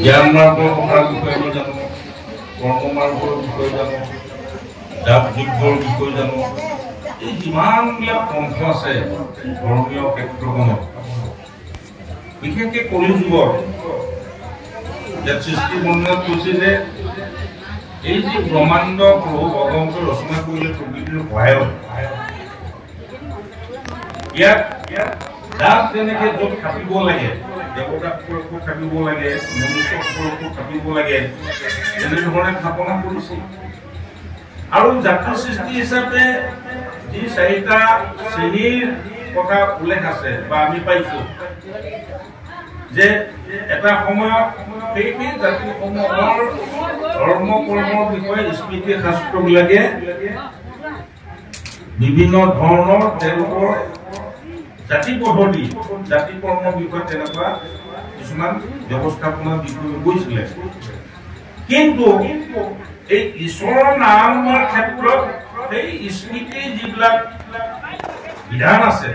জ্ঞান মাৰ্গৰ কথাৰ বিষয়ে আমি জানো, কৰ্ম মাৰ্গৰ বিষয়ে জানো, জাপ যজ্ঞৰ বিষয়ে জানো। এই যিমানবিলাক পন্থ আছে ধৰ্মীয় ক্ষেত্ৰখনত, বিশেষকৈ কলি যুগত ইয়াত সৃষ্টি বৰ্ণনাত কৈছে যে এই যি ব্ৰহ্মাণ্ড প্ৰভু ভগৱন্তই ৰচনা কৰিলে প্ৰকৃতিৰ সহায়ত, ইয়াত যাক যেনেকৈ য'ত থাকিব লাগে, দেৱতাসকলকো থাকিব লাগে, মনুষ্যসকলকো থাকিব লাগে, তেনেধৰণে স্থাপনা কৰিছে। আৰু জাতিৰ সৃষ্টি হিচাপে যি 4টা শ্ৰেণীৰ কথা উল্লেখ আছে বা আমি পাইছো যে এটা সময়ত সেই জাতিসমূহৰ ধৰ্ম কৰ্মৰ বিষয়ে স্মৃতি শাস্ত্ৰবিলাকে বিভিন্ন ধৰণৰ তেওঁলোকৰ জাতি পদ্ধতি, জাতি কৰ্মৰ বিষয়ে তেনেকুৱা কিছুমান ব্যৱস্থাপনা দি গৈছিলে। কিন্তু এই ঈশ্বৰৰ নামৰ ক্ষেত্ৰত সেই স্মৃতিৰ যিবিলাক বিধান আছে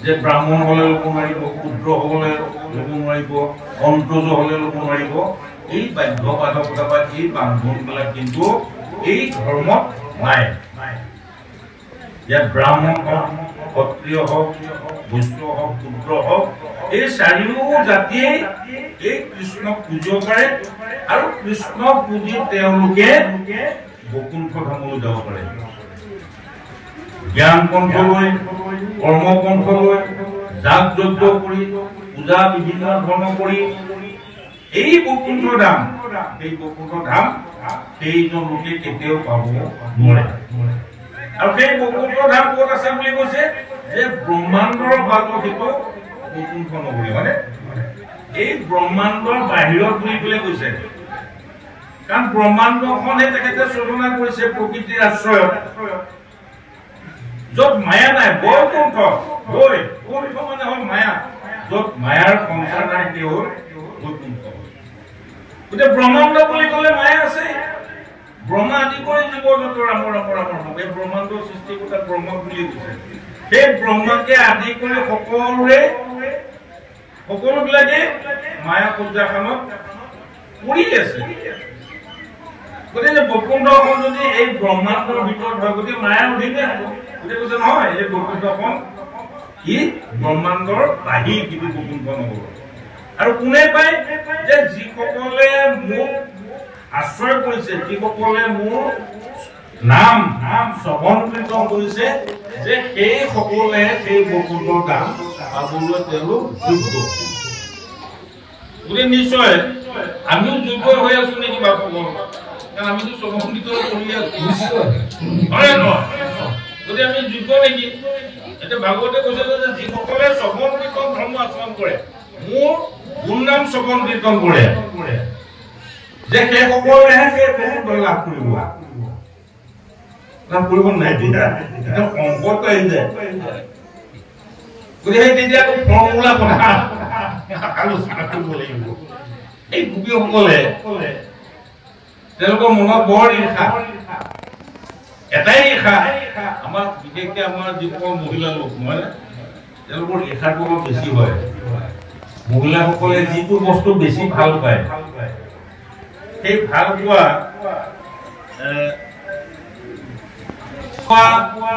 যে ব্ৰাহ্মণ হলে ল'ব নোৱাৰিব, ক্ষুদ্ৰ হলে ল'ব নোৱাৰিব, অন্তজ হলে ল'ব নোৱাৰিব, এই বাধ্যবাধকতা বা এই বান্ধনবিলাক কিন্তু এই ধৰ্মত নাই। ইয়াত ব্ৰাহ্মণ হওক, ক্ষত্ৰিয় হওক, বৈশ্য হওক, ক্ষুদ্ৰ হওক, এই 4ও জাতিয়ে এই কৃষ্ণক পূজা কৰে আৰু কৃষ্ণক পূজি তেওঁলোকে বৈকুণ্ঠ ধামলৈ যাব পাৰে। জ্ঞান পন্থলৈ, কৰ্ম পন্থলৈ, যাগ যজ্ঞ কৰি, পূজা বিভিন্ন ধৰণৰ কৰি এই বৈকুণ্ঠ ধাম, সেইজন লোকে কেতিয়াও পাব নোৱাৰে। আৰু সেই বৈকুণ্ঠ ধাম ক'ত আছে বুলি কৈছে যে ব্ৰহ্মাণ্ডৰ মাজত সেইটো বৈকুণ্ঠ নগৰী, মানে এই ব্ৰহ্মাণ্ডৰ বাহিৰত বুলি পেলাই কৈছে। কাৰণ ব্ৰহ্মাণ্ডখনে তেখেতে সূচনা কৰিছে প্ৰকৃতিৰ আশ্ৰয়ত, য'ত মায়া নাই, বৈকুণ্ঠ মানে হ'ল মায়া, য'ত মায়াৰ সংসাৰ নাই সেই হ'ল বৈকুণ্ঠ। গতিকে ব্ৰহ্মাণ্ড বুলি ক'লে মায়া আছে। ব্ৰহ্মা আদি কৰি জীৱ জন্তু ৰামৰ ৰামৰ ৰামৰ এই ব্ৰহ্মাণ্ডৰ সৃষ্টি কৰা ব্ৰহ্ম বুলি কৈছে। সেই ব্ৰহ্মাকে আদি কৰি সকলোবিলাকে মায়া পূজাখনত পৰি আছে। গতিকে বৈকুণ্ঠখন যদি এই ব্ৰহ্মাণ্ডৰ ভিতৰত হয়, গতিকে মায়াৰ অধীনে হ'ব। গতিকে কৈছে নহয়, এই বৈকুণ্ঠখন ই ব্ৰহ্মাণ্ডৰ বাহিৰ, কিন্তু বৈকুণ্ঠ নগৰ। আৰু কোনে পায় যে যিসকলে মোক আশ্ৰয় কৰিছে, যিসকলে মোৰ নাম শ্ৰৱণ কীৰ্তন কৰিছে, যে সেই সকলে সেই বৈকুণ্ঠৰ দাম পাবলৈ তেওঁলোক যোগ্য। গতিকে নিশ্চয় আমিও যোগ্য হৈ আছো নেকি বাপু? কাৰণ আমিতো শ্ৰৱণ কীৰ্তন কৰি আছো, হয় নহয়? গতিকে আমি যোগ্য নেকি? এতিয়া ভাগৱতে কৈছে যে যিসকলে শ্ৰৱণ কীৰ্তন ধৰ্ম আচৰণ কৰে, মোৰ গুণ নাম শ্ৰৱণ কীৰ্তন কৰে, যে সেই সকলেহে সেই বৈকুণ্ঠ লাভ কৰিব। লাভ কৰিব নাই তেতিয়া সংকট আহি যায়। গতিকে তেতিয়া ফৰ্মুলা কথা আলোচনা কৰিব লাগিব। এই গোপীসকলে তেওঁলোকৰ মনত বৰ ঈৰ্ষা, এটাই ঈৰ্ষা, আমাৰ বিশেষকে আমাৰ যিসকল মহিলা লোক নহয়, তেওঁলোকৰ ঈৰ্ষাটো অলপ বেছি হয়। মহিলাসকলে যিটো বস্তু বেছি ভাল পায়, সেই ভাল পোৱা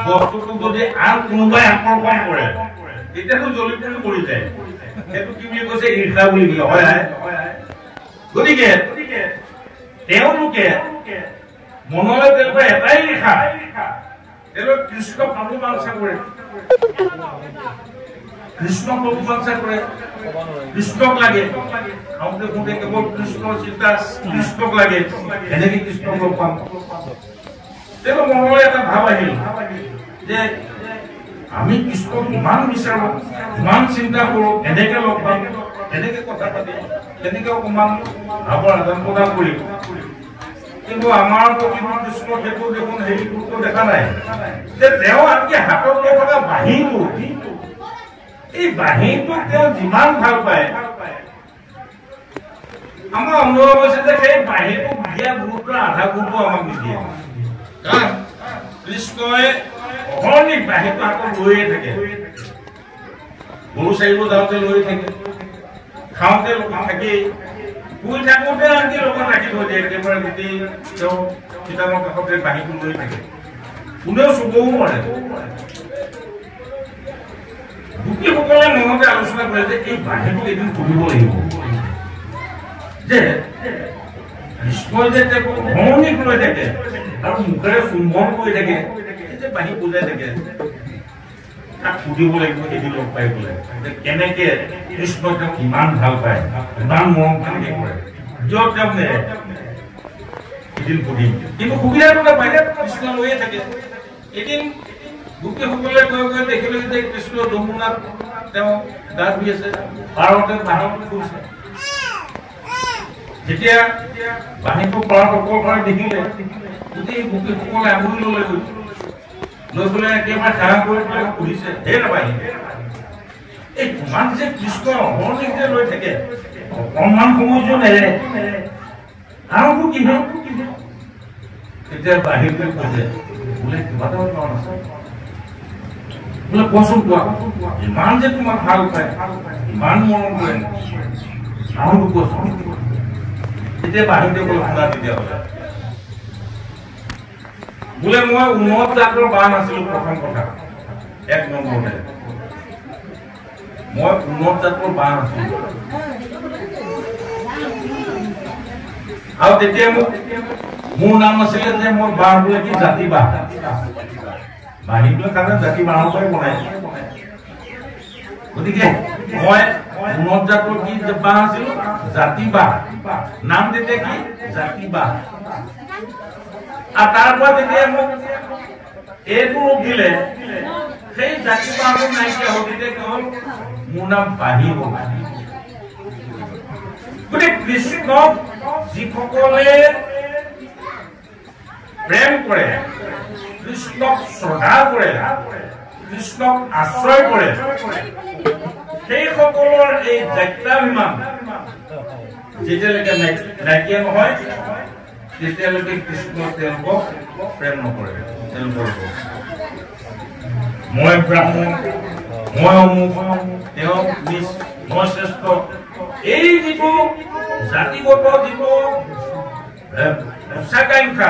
বস্তুটো যদি আন কোনোবাই আকৰ্ষণ কৰে, তেতিয়াতো জ্বলি পৰি মৰি যায়। সেইটো কি বুলি কৈছে? ঈৰ্ষা বুলি কয়, হয় নাই? গতিকে তেওঁলোকে মনলৈ তেওঁলোকৰ এটাই ঈৰ্ষা, তেওঁলোকে কৃষ্ণক অনুমানসা কৰে, কৃষ্ণক অনুমানসা কৰে, কৃষ্ণক লাগে। খাওঁতে শুনতে কেৱল কৃষ্ণৰ চিন্তা, কৃষ্ণক লাগে, এনেকে কৃষ্ণক লগ পাম। তেওঁলোকৰ মনলৈ এটা ভাৱ আহিল যে আমি কৃষ্ণক ইমান বিচাৰো, ইমান চিন্তা কৰো, এনেকে লগ পাম, এনেকে কথা পাতিম, তেনেকে অকমান ভাৱৰ আদান প্ৰদান কৰিম। কিন্তু আমাৰ প্ৰতিটো কৃষ্ণ সেইটো দেখোন হেৰি গুৰুত্ব দেখা নাই যে তেওঁ আনকি হাতত লৈ থকা বাঁহীটো, এই বাঁহীটোক তেওঁ যিমান ভাল পায়, আমাৰ অনুভৱ হৈছে যে সেই বাঁহীটোক দিয়া গুৰুত্ব আধা গুৰুত্ব আমাক নিদিয়ে। কাৰণ কৃষ্ণই অহৰ্নিশ বাঁহীটো হাতত লৈয়ে থাকে, গৰু চাৰিব যাওঁতে লৈ থাকে, খাওঁতে লগত থাকি শুই থাকোঁতে আনকি লগত ৰাখি থৈ দিয়ে একেবাৰে গোটেই তেওঁ কিতাপৰ কাষতে বাঁহীটো লৈ থাকে কোনেও চুবও নোৱাৰে গোপীসকলে মনতে আলোচনা কৰে যে এই বাঁহীটো এদিন তুলিব লাগিব যে কৃষ্ণই যে তেওঁক ভ্ৰমণিক লৈ থাকে আৰু মুখেৰে চুম্বন কৰি থাকে যে বাঁহী বুজাই থাকে তাক সুধিব লাগিব এদিন লগ পাই বোলে যে কেনেকে কৃষ্ণই তেওঁক ইমান ভাল পায় ইমান মৰম কেনেকে কৰে য'ত তেওঁক নেৰে এদিন সুধিম কিন্তু সুবিধাটো নাপায় কৃষ্ণ লৈয়ে থাকে এদিন গোপীসকলে গৈ গৈ দেখিলে যে কৃষ্ণ যমুনাত তেওঁ গা ধুই আছে পাৰতে বাঁহত গৈছে যেতিয়া বাঁহীটো পাৰত অকলশৰে দেখিলে গোটেই গোপীসকলে আঙুলি লৈ পেলাই একেবাৰে ধাৰা কৰি পেলাই সুধিছে হে নাপায় এই তোমাক যে কৃষ্ণ অহৰ্নিশ যে লৈ থাকে অকণমান সময় যে নেৰে আৰুতো কি হয় তেতিয়া বাঁহীটোৱে কৈছে বোলে কিবা এটা কাৰণ আছে বোলে কোৱাচোন কোৱা ইমান যে তোমাক ভাল পায় ইমান মৰম কৰে আৰুতো কোৱাচোন তেতিয়া বাঁহীটোৱে ক'লে শুনা তেতিয়াহ'লে বোলে মই উন্নত জাতৰ বাঁহ নাছিলো প্ৰথম কথা এক নম্বৰতে মই উন্নত জাতৰ বাঁহ নাছিলো আৰু তেতিয়া মোৰ নাম আছিলে যে মই বাঁহ বোলে কি জাতি বাঁহ বাঁহীটোৱে কাৰণে জাতি বাঁহৰ পৰাই বনাই গতিকে মই উন্নত জাতৰ কি বাঁহ আছিলো জাতি বাঁহ নাম তেতিয়া কি জাতি বাঁহ আর তারপর যেতিয়া মোক এইটো রূপ দিলে সেই জাতি বাঁহটো নাইকিয়া হল তেতিয়া কি হল মোৰ নাম বাঁহী হল গতিকে কৃষ্ণক যিসকলে প্ৰেম কৰে কৃষ্ণক শ্ৰদ্ধা কৰে কৃষ্ণক আশ্ৰয় কৰে সেই সকলৰ এই যাত্ৰাভিমান যেতিয়ালৈকে নাইকিয়া নহয় তেতিয়ালৈকে কৃষ্ণ তেওঁলোকক প্ৰেম নকৰে তেওঁলোকৰ মই ব্ৰাহ্মণ মই অমুক তেওঁ মই শ্ৰেষ্ঠ এই যিটো জাতিগত যিটো উচ্চাকাংক্ষা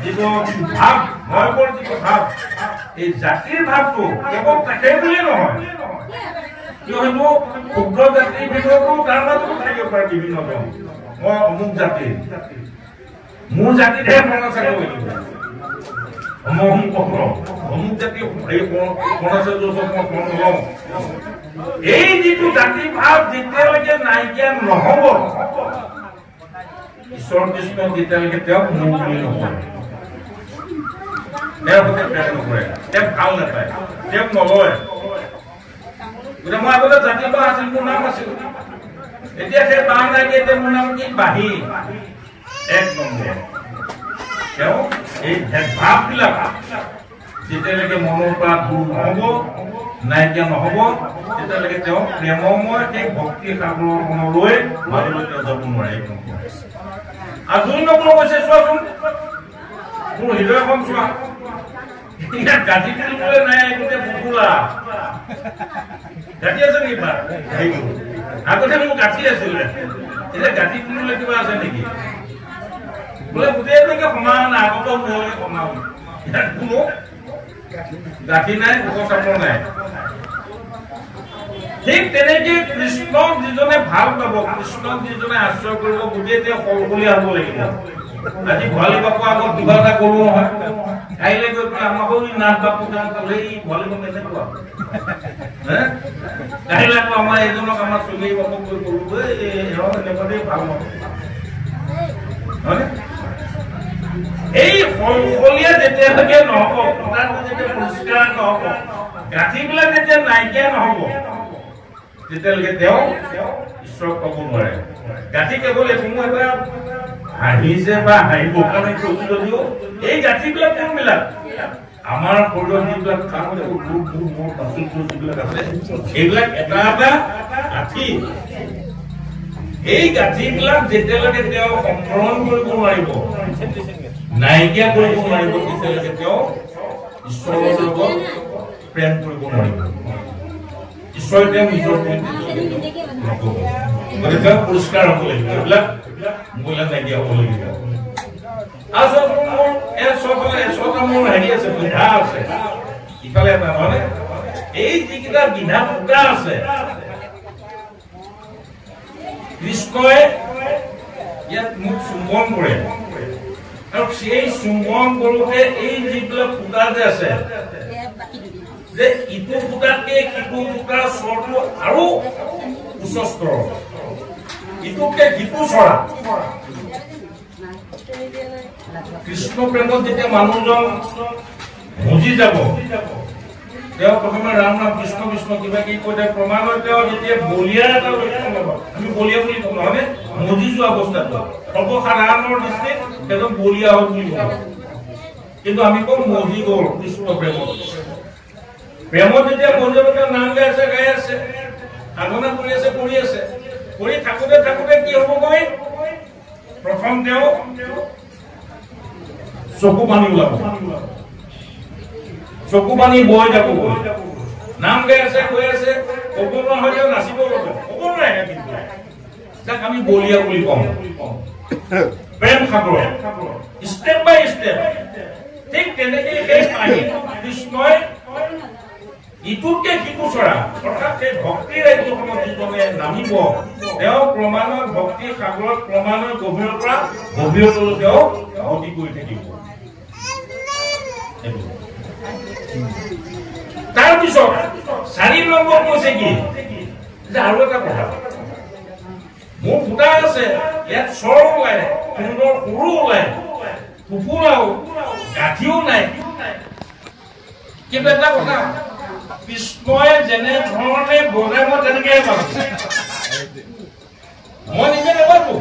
যিটো ভাৱ ময়কৰ যিটো ভাৱ এই জাতিৰ ভাৱটো কেৱল তাকে বুলিয়ে নহয় কিয়নো ক্ষুদ্ৰ জাতিৰ ভিতৰতো তাৰ মাজতো থাকিব পাৰে বিভিন্ন জন মই অমুক জাতিৰ মোৰ জাতিতহে মনত থাকিব লাগিব অমুক জাতি এই যিটো জাতি ভাৱ যেতিয়ালৈকে নাইকিয়া নহব ঈশ্বৰ কৃষ্ণ যেতিয়ালৈকে তেওঁক মোৰ বুলি নকৰে তেওঁৰ সৈতে প্ৰেম নকৰে তেওঁক ভাল নাপায় তেওঁক নলয় গতিকে মই আগতে জাতি বাঁহ আছিল মোৰ নাম আছিল এতিয়া সেই বাঁহ নাইকিয়া এতিয়া মোৰ নাম কি বাঁহী এক নম্বৰ তেওঁ এই ভাৱবিলাক যেতিয়ালৈকে মনৰ পৰা দূৰ নহব নাইকিয়া নহব তেতিয়ালৈকে তেওঁ প্ৰেমময় সেই ভক্তি সাগৰখনলৈ মাজলৈ তেওঁ যাব নোৱাৰে আৰু দুই নম্বৰ হৈছে চোৱাচোন মোৰ হৃদয়খন চোৱা ইয়াত গাঁঠি তুলিবলৈ নাই গোটেই বুকুলা গাঁঠি আছে নেকি আগতে মোৰ গাঁঠি আছিলে এতিয়া গাঁঠি তুলিবলৈ কিবা আছে নেকি বোলে গোটেইলৈকে সমান আগত মোৰলৈকে সমান ইয়াত কোনো গাঁঠি নাই উপচাপৰ নাই ঠিক তেনেকে কৃষ্ণক যিজনে ভাল পাব কৃষ্ণক যিজনে আশ্ৰয় কৰিব গোটেই তেওঁ সলসলীয়া হ'ব লাগিব আজি ভৱালী বাপু আগত কিবা এটা কৰো নহয় কাইলৈ গৈ পেলাই আমাকো নাথ বাপু গান ক'লে ভৱালী বাপু কেনেকুৱা কাইলৈ আকৌ আমাৰ এইজনক আমাৰ চুলি বাপুক গৈ কৰো এনেকুৱাতেই ভাল নহয় হয়নে এই সলসলীয়া যেতিয়ালৈকে নহব কথাটো যেতিয়া পৰিষ্কাৰ নহব গাঁঠিবিলাক যেতিয়া নাইকিয়া নহব তেতিয়ালৈকে তেওঁ ঈশ্বৰক পাব নোৱাৰে গাঁঠি কেৱল এসমুহ এটা হাঁহিছে বা হাঁহিবৰ কাৰণে কৈছো যদিও এই গাঁঠিবিলাক কোনবিলাক আমাৰ শৰীৰৰ যিবিলাক যিবিলাক আছে সেইবিলাক এটা এটা গাঁঠি এই গাঁঠিবিলাক যেতিয়ালৈকে তেওঁ সম্পূৰ্ণ কৰিব নোৱাৰিব নাইকিয়া কৰিব নোৱাৰিব তেতিয়ালৈকে তেওঁ ঈশ্বৰৰ লগত প্ৰেম কৰিব নোৱাৰিব ঈশ্বৰে তেওঁ নিজৰ নক'ব গতিকে পুৰস্কাৰ হ'ব লাগিব এইবিলাক মহিলা নাইকিয়া হ'ব লাগিব আচলতে মোৰ ছটা মোৰ হেৰি আছে বিধা আছে ইফালে এটা মানে এই যিকেইটা বিধা দুটা আছে কৃষ্ণই ইয়াত মোক চুম্বন কৰে আৰু সেই চুম্বন কৰোঁতে এই যিবিলাক ফুটা যে আছে যে ইটো ফুটাতকে সিটো ফুটাৰ স্বৰটো আৰু উচ্চ ইটোতকে সিটো চৰা কৃষ্ণ প্ৰেমত যেতিয়া মানুহজন ভজি যাব তেওঁ প্ৰথমে ৰাম নাম কৃষ্ণ কৃষ্ণ কিবা কি কৈ তেওঁ ক্ৰমান্বয়ে তেওঁ যেতিয়া বলিয়াৰ এটা লক্ষণ ল'ব আমি বলিয়া বুলি কওঁ নহয়নে মজি যোৱা অৱস্থাটো সৰ্বসাধাৰণৰ দৃষ্টিত তেওঁ বলিয়া হ'ল বুলি কওঁ কিন্তু আমি কওঁ মজি গ'ল কৃষ্ণ প্ৰেমত যেতিয়া মজিবতে নাম গাই আছে সাধনা কৰি আছে কৰি থাকোঁতে কি হ'বগৈ প্ৰথম তেওঁ চকু পানী ওলাব চকু পানী বৈ যাব নাম গাই আছে কৈ আছে ক'ব নোৱাৰা হৈ তেওঁ নাচিব ল'ব ক'ব নোৱাৰে কিন্তু যাক আমি বলিয়া বুলি কওঁ প্ৰেম সাগৰ ষ্টেপ বাই ষ্টেপ ঠিক তেনেকৈ সেই কাহিনীটো কৃষ্ণই ইটোতকে সিটো চৰা অৰ্থাৎ সেই ভক্তিৰ ৰাজ্যখনত যিজনে নামিব তেওঁ ক্ৰমান্বয়ে ভক্তিৰ সাগৰত ক্ৰমান্বয়ে গভীৰৰ পৰা গভীৰতলৈ তেওঁ গতি কৰি থাকিব তাৰপিছত 4 নম্বৰ কৈছে কি যে আৰু এটা কথা মোৰ ফুটা আছে ইয়াত স্বৰ ওলায় সুন্দৰ সৰু ওলায় ফুফুৰাও গাঁঠিও নাই কিন্তু এটা কথা কৃষ্ণই যেনে ধৰণে বজাই মই তেনেকে পালো মই নিজে নাপালো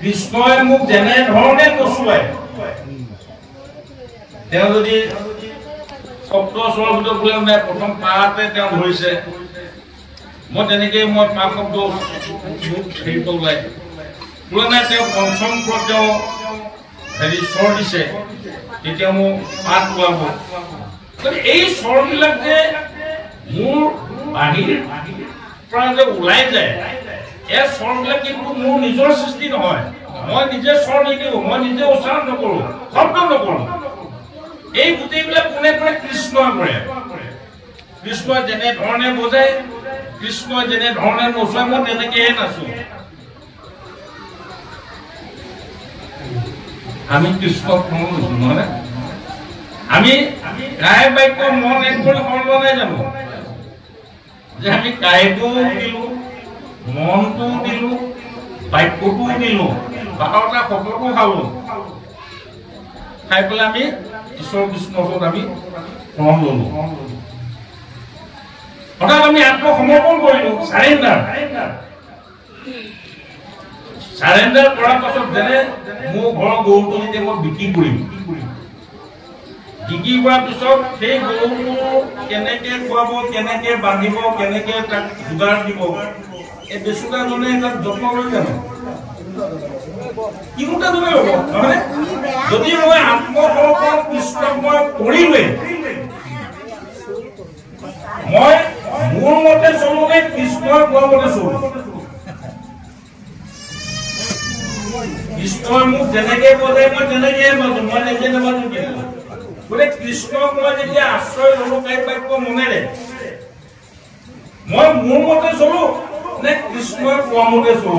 কৃষ্ণই মোক যেনে ধৰণে নচুৱাই তেওঁ যদি সপ্ত স্বৰৰ ভিতৰত বোলে নাই প্ৰথম পাতে তেওঁ ধৰিছে মই তেনেকৈ মই পা শব্দ হেৰিটো ওলাই বোলে নাই তেওঁ পঞ্চম স্বৰত তেওঁ হেৰি স্বৰ দিছে তেতিয়া মোক পাত ওলাব এই স্বৰবিলাক যে মোৰ বাহিৰ পৰা যে ওলাই যায় এই স্বৰবিলাক কিন্তু মোৰ নিজৰ সৃষ্টি নহয় মই নিজে স্বৰ নিদিওঁ মই নিজে উচ্চাৰণ নকৰোঁ শব্দ নকৰোঁ এই গোটেইবিলাক কোনে কৰে কৃষ্ণই কৰে কৃষ্ণই যেনে ধৰণে বজায় কৃষ্ণই যেনে ধৰণে নচুৱাই মই তেনেকৈহে নাচোঁ আমি কৃষ্ণক মন লৈছোঁ নহয়নে আমি কায় বাক্য মন এক কৰি সৰল নাই জানো যে আমি কায়টোও দিলোঁ মনটোও দিলোঁ বাক্যটোও দিলোঁ 12টা শব্দটো খালোঁ খাই পেলাই আমি ঈশ্বৰ কৃষ্ণৰ ওচৰত আমি শৰণ ল'লোঁ অৰ্থাৎ আমি আত্মসমৰ্পণ কৰিলোঁ চাৰেণ্ডাৰ কৰাৰ পাছত যেনে মোৰ ঘৰৰ গৰুটো যেতিয়া মই বিক্ৰী কৰিম বিক্ৰী কৰাৰ পিছত সেই গৰুটো কেনেকৈ খুৱাব কেনেকৈ বান্ধিব কেনেকৈ তাক যোগাৰ দিব এই বেচুকাজনে তাক যত্ন লৈ জানো কিনোটা জনে ল'ব নহয়নে যদি মই আত্মসমৰ্পণ কৃষ্ণক মই কৰিলোৱেই মই মোৰ মতে চলোনে কৃষ্ণই কোৱা মতে চলো কৃষ্ণই মোক যেনেকৈ বজাই মই তেনেকৈহে বাজো মই নিজে নাবাজো কিন্তু বোলে কৃষ্ণক মই যেতিয়া আশ্ৰয় ল'লো কাই বাক্য মনেৰে মই মোৰ মতে চলো নে কৃষ্ণই কোৱা মতে চলো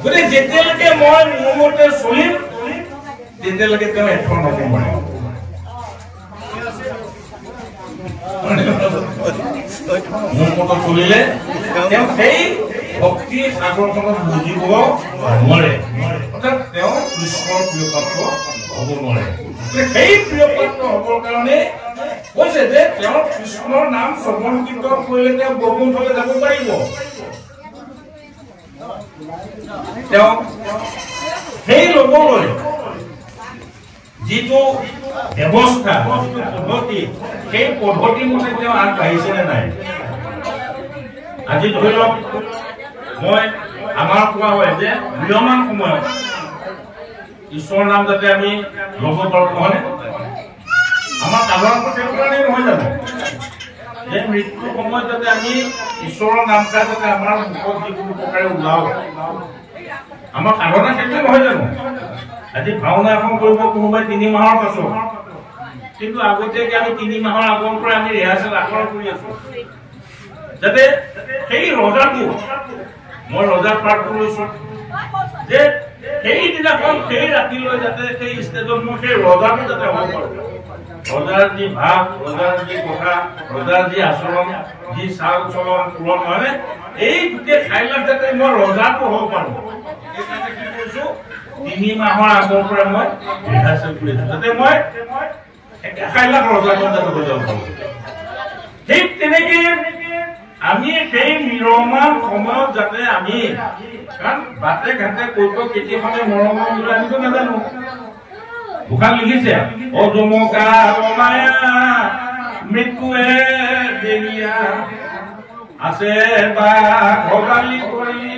বোলে যেতিয়ালৈকে মই মোৰ মতে চলিম তেতিয়ালৈকে তেওঁ এখন হ'ব পাৰে মোৰ মতে চলিলে তেওঁ সেই ভক্তিৰ সাগৰখনত বুজিব নোৱাৰে অৰ্থাৎ তেওঁ কৃষ্ণৰ প্ৰিয় পাত্ৰ হ'ব নোৱাৰে সেই প্ৰিয় পাত্ৰ হ'বৰ কাৰণে কৈছে যে তেওঁ কৃষ্ণৰ নাম শ্ৰৱণ কীৰ্তন কৰিলে তেওঁ বৈকুণ্ঠলৈ যাব পাৰিব তেওঁ সেই ল'বলৈ যিটো ব্যৱস্থা যিটো পদ্ধতি সেই পদ্ধতি মতে তেওঁ আগবাঢ়িছে নে নাই আজি ধৰি লওক মই আমাৰ কোৱা হয় যে বিয়মান সময়ত ঈশ্বৰৰ নাম যাতে আমি ল'ব পাৰোঁ নহয়নে আমাৰ সাধাৰণ প্ৰত্যেক কাৰণে নহয় জানো যে মৃত্যুৰ সময়ত যাতে আমি ঈশ্বৰৰ নাম খাই যাতে আমাৰ মুখত যিকোনো প্ৰকাৰে ওলাও আমাৰ সাধনা সেইটো নহয় জানো আজি ভাওনা এখন কৰিব কোনোবাই 3 মাহৰ পাছত কিন্তু আগতীয়াকে আমি 3 মাহৰ আগৰ পৰা আমি ৰিহাৰ্চেল আখৰ কৰি আছো যাতে সেই ৰজাটো মই ৰজাৰ পাৰ্টটো লৈছো যে সেই দিনাখন সেই ৰাতিলৈ যাতে সেই ষ্টেজত মই সেই ৰজাটো যাতে হ'ব পাৰো ৰজাৰ যি ভাৱ ৰজাৰ যি কথা ৰজাৰ যি আচৰণ যি চাল চলন পূৰণ হয় এই গোটেই খাইলাত যাতে মই ৰজাটো হ'ব পাৰো সেইকাৰণে কি কৰিছো 3 মাহৰ আগৰ পৰা মই ৰিহাৰ্চেল কৰি আছো যাতে মই খাইলাত ৰজাটো যাতে হৈ যাব পাৰো ঠিক তেনেকে আমি সেই নিৰমান সময়ত যাতে আমি কাৰণ বাটে ঘাটে কৈতো কেতিয়াখনে মৰমৰ মিল আমিতো নাজানো ভুকান লিখিছে অজমকা মায়া মৃত্যুৱে দেৰিয়া আছে বা ভগালী কৰি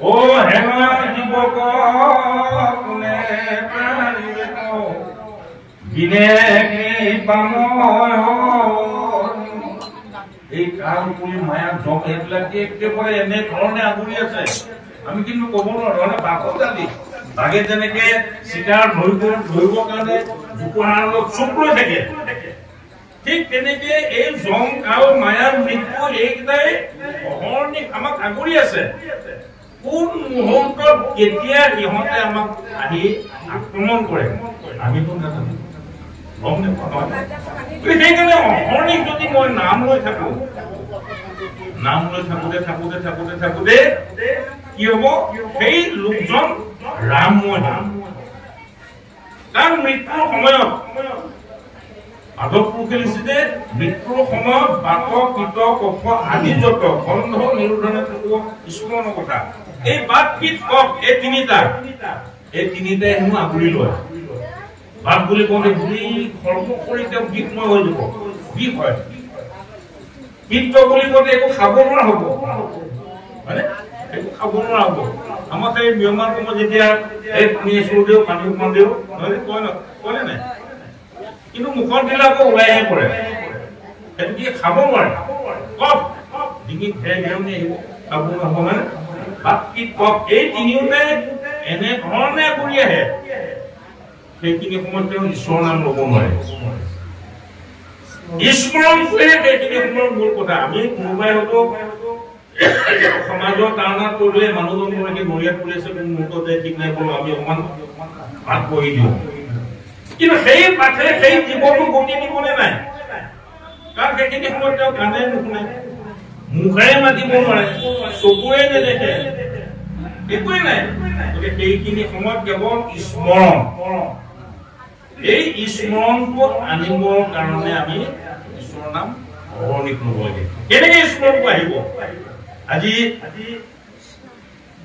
ও হেন যুৱক কোনে প্ৰাণিবে বিনে কৃপাময় এই কাল কৰি মায়া জম এইবিলাকে একেবাৰে এনে ধৰণে আগুৰি আছে আমি কিন্তু ক'ব নোৱাৰো বাঘত আদি বাঘে যেনেকে চিকাৰ ধৰিবৰ কাৰণে জোপোহাৰ চুপ লৈ থাকে ঠিক তেনেকে এই জম কাল মায়াৰ মৃত্যু এইকেইটাই অহৰ্নিশ আমাক আগুৰি আছে কোন মুহূৰ্তত কেতিয়া ইহঁতে আমাক আহি আক্ৰমণ কৰে আমিতো নাজানো সেইকাৰণে অহৰ্নিশ যদি মই নাম লৈ থাকো নাম লৈ থাকোতে কি হব সেই লোকজন ৰামময় নাম কাৰণ মৃত্যুৰ সময়ত মাধৱ পুৰুষে লিখিছে মৃত্যুৰ সময়ত বাক কীট কফ আদি যত গন্ধ নিৰোধনে স্মৰণৰ কথা এই বাক কীট কফ এই তিনিটাই হেনো আগুৰি লয় বাক বুলি কওঁতে গোটেই সৰ্ব কৰি তেওঁ বিষ হৈ যাব বিষ হয় কীট বুলি কওঁতে একো খাব নোৱাৰা হ'ব হয়নে একো খাব নোৱাৰা হ'ব আমাক এই নিয়মাৰ সময়ত যেতিয়া এই পানী চুৰ দিওঁ পানী অকমান দিওঁ কয়নে নাই কিন্তু মুখত দিলে আকৌ ওলাইহে পৰে সেইটো কি খাব নোৱাৰে কফ ডিঙিত ঘেৰঘেৰণি আহিব খাব নহ'ব মানে বাক কীট কফ এই তিনিওতে এনেধৰণে কৰি আহে সেইখিনি সময়ত তেওঁ ঈশ্বৰৰ নাম ল'ব নোৱাৰে স্মৰণটোৱে সেইখিনি সময়ৰ মূল কথা আমি কোনোবাই হয়তো সমাজৰ তাৰণাত কৰিলে মানুহজন গৰাকী নৰিয়াত পৰি আছে কোন মুহূৰ্ততে ঠিক নাই বোলো আমি অকমান ভাত বহি দিওঁ কিন্তু সেই পাঠে সেই জীৱনটো গতি দিবনে নাই কাৰণ সেইখিনি সময়ত তেওঁ কাণে নুশুনে মুখেৰে মাতিব নোৱাৰে চকুৰে নেদেখে একোৱে নাই গতিকে সেইখিনি সময়ত কেৱল স্মৰণ এই স্মৰণটো আনিবৰ কাৰণে আমি ঈশ্বৰৰ নাম অহৰ্নিশ ল'ব লাগে কেনেকে স্মৰণটো আহিব আজি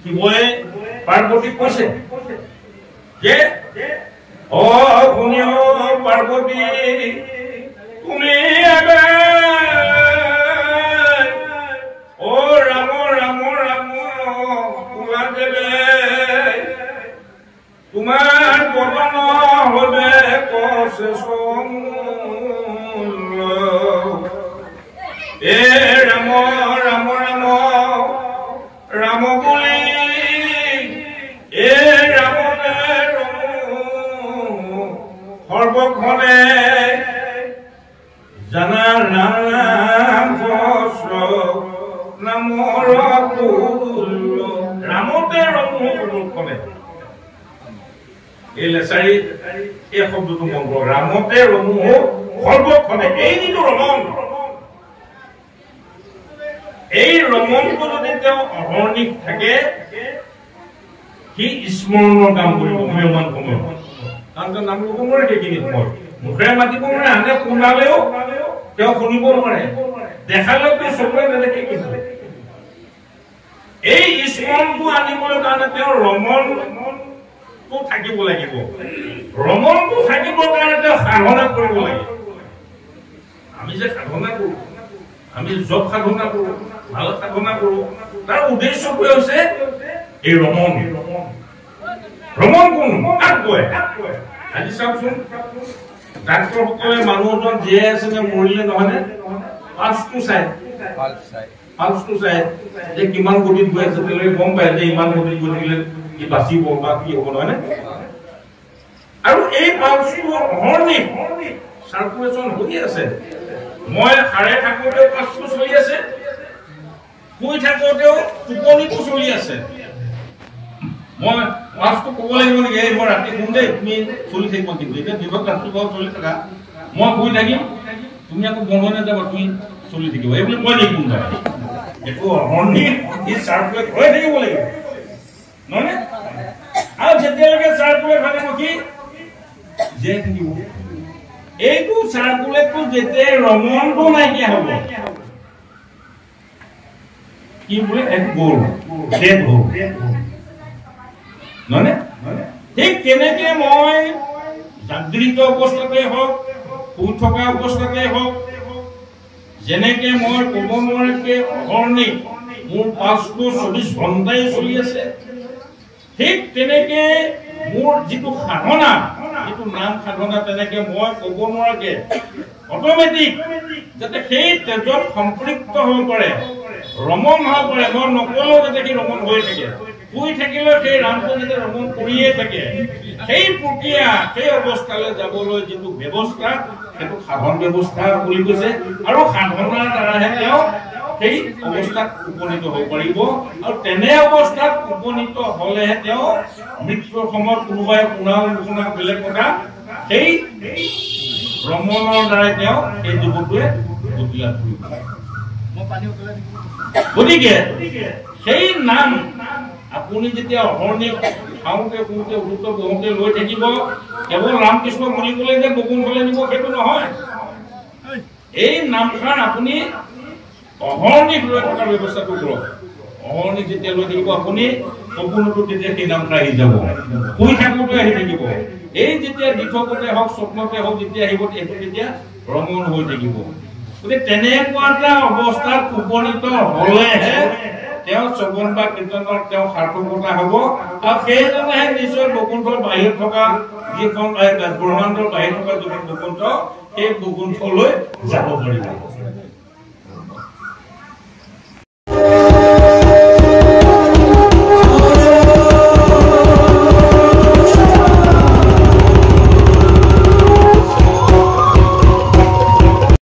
শিৱই পাৰ্বতীক কৈছে যে অ শুনিও পাৰ্বতী তুমি অ ৰাম ৰাম ৰাম তোমাৰ বদন হলে কছে এ ৰাম ৰাম ৰাম ৰাম বুলি এ ৰামনে সৰ্বক্ষণে জানা নাম নামৰ ৰামতে ৰমু সৰ্বক্ষণে এই লেচাৰী এই শব্দটো মন কৰক ৰামতে ৰমু সৰ্বক্ষণে এই যিটো ৰমন এই ৰমনটো যদি তেওঁ অহৰ্নিশ থাকে সি স্মৰণৰ কাম কৰিব নিয়মান সময়ত কাৰণ তেওঁ নাম ল'ব নোৱাৰে সেইখিনি সময়ত মুখেৰে মাতিব নোৱাৰে আনে শুনালেও তেওঁ শুনিব নোৱাৰে দেখালেও তেওঁ চকুৰে নেদেখে কিন্তু এই স্মৰণটো আনিবলৈ কাৰণে তেওঁ ৰমনটো থাকিব লাগিব ৰমনটো থাকিবৰ কাৰণে তেওঁ সাধনা কৰিব লাগিব আমি যে সাধনা কৰো আমি জপ সাধনা কৰো ভাল সাধনা কৰো তাৰ উদ্দেশ্যটো হৈছে এই ৰমন কোন কাক কয় আজি চাওকচোন ডাক্তৰসকলে মানুহজন জীয়াই আছে নে মৰিলে নহয়নে পালছটো চাই যে কিমান গতিত গৈ আছে তেওঁলোকে গম পায় যে ইমান গতিত গৈ থাকিলে কি বাচিব বা কি হ'ব নহয় নে আৰু এই পালছটো হৰ্নিক সাৰ্কুলেশন হৈ আছে মই হাৰে থাকোতেও পালছটো চলি আছে শুই থাকোতেও টোপনিটো চলি আছে মই পালছটো ক'ব লাগিব নেকি এই মই ৰাতি শুম দেই তুমি চলি থাকিব কিন্তু এতিয়া দিনত ৰাতিপুৱা চলি থাকা মই শুই থাকিম তুমি আকৌ বন্ধ নাযাবা তুমি চলি থাকিব এই বুলি মই দেখোন এইটো হৰ্নিক ই সাৰ্কুলেট হৈ থাকিব লাগিব নহয় আৰু যেতিয়ালৈকে সাৰ্কুলেট হৈ থাকিব কি যে থাকিব এইটো সাৰ্কুলেটটো যেতিয়া ৰমণটো নাইকিয়া হ'ব কি বোলে এক গ'ল ডেড হ'ল নহয় ঠিক তেনেকে মই জাগৃত অৱস্থাতে হওক শুই থকা অৱস্থাতে হওক যেনেকে মই ক'ব নোৱাৰাকে অহৰ্নিক মোৰ পালছটো 24 ঘণ্টাই চলি আছে ঠিক তেনেকে মোৰ যিটো সাধনা যিটো নাম সাধনা তেনেকে মই ক'ব নোৱাৰাকে অট'মেটিক যাতে সেই তেজত সম্পৃক্ত হ'ব পাৰে ৰমণ হ'ব পাৰে মই নকলেও যাতে কি ৰমণ হৈ থাকে শুই থাকিলেও সেই ৰামটো যাতে ৰমণ কৰিয়ে থাকে সেই প্ৰক্ৰিয়া সেই অৱস্থালৈ যাবলৈ যিটো ব্যৱস্থা সেইটো সাধন ব্যৱস্থা বুলি কৈছে আৰু সাধনাৰ দ্বাৰাহে তেওঁ সেই অৱস্থাত উপনীত হ'ব পাৰিব আৰু তেনে অৱস্থাত উপনীত হ'লেহে তেওঁ মৃত্যুৰ সময়ত কোনোবাই পুনৰুজ্জীৱন বেলেগ কথা সেই ভ্ৰমণৰ দ্বাৰাই তেওঁ এই জীৱটোৱে গতি লাভ কৰিব গতিকে সেই নাম আপুনি যেতিয়া অহৰ্নিক খাওঁতে শুওঁতে উঠোতে বহোতে লৈ থাকিব কেৱল ৰামকৃষ্ণ বুলি ক'লে যে বকুন ফলে নিব সেইটো নহয় এই নামষাৰ আপুনি অহৰ্নিক লৈ থকাৰ ব্যৱস্থাটো কৰক অহৰ্নিক যেতিয়া লৈ থাকিব আপুনি সপোনতো তেতিয়া সেই নামটা আহি যাব শুই থাকোঁতে আহি থাকিব এই যেতিয়া দিঠকতে হওক স্বপ্নতে হওক যেতিয়া আহিব তেতিয়া ভ্ৰমণ হৈ থাকিব গতিকে তেনেকুৱা এটা অৱস্থাত উপনীত হ'লেহে তেওঁ শ্ৰৱণ বা কীৰ্তনৰ তেওঁ সাৰ্থকতা হ'ব আৰু সেইজনেহে নিশ্চয় বৈকুণ্ঠৰ বাহিৰত থকা যিখন ব্ৰহ্মাণ্ডৰ বাহিৰত থকা যিখন বৈকুণ্ঠ সেই বৈকুণ্ঠলৈ যাব পাৰিব